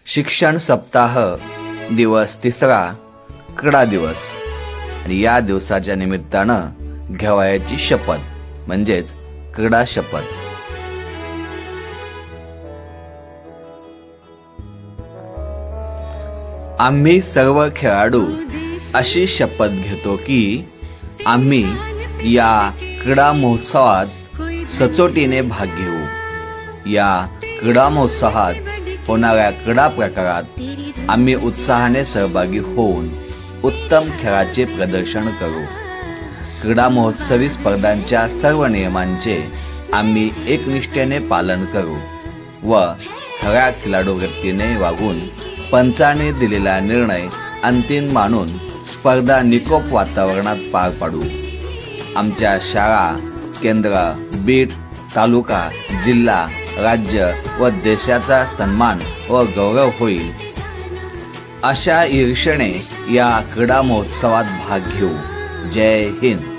शिक्षण सप्ताह दिवस 3रा क्रीडा दिवस आणि या दिवसाच्या निमित्तानं घ्यावयाची शपथ म्हणजेच क्रीडा शपथ। आम्ही सर्व खेळाडू अशी शपथ घेतो की आम्ही या क्रीडा महोत्सवात सचोटीने भाग घेऊ। या क्रीडा महोत्सवात होणाऱ्या क्रीडा प्रकारात आम्ही उत्साहाने सहभागी होऊन उत्तम खेळाचे प्रदर्शन करू। क्रीडा महोत्सवी स्पर्धांच्या सर्व नियमांचे आम्ही एकनिष्ठेने पालन करू व खऱ्या खेळाडू वृत्तीने वागून पंचाने दिलेला निर्णय अंतिम मानून स्पर्धा निकोप वातावरणात पार पाडू। आमच्या शाळा, केंद्र, बीट, तालुका, जिल्हा, राज्य व देशाचा सन्मान व गौरव होईल अशा ईर्षेने या क्रीडा महोत्सवात भाग घेऊ। जय हिंद।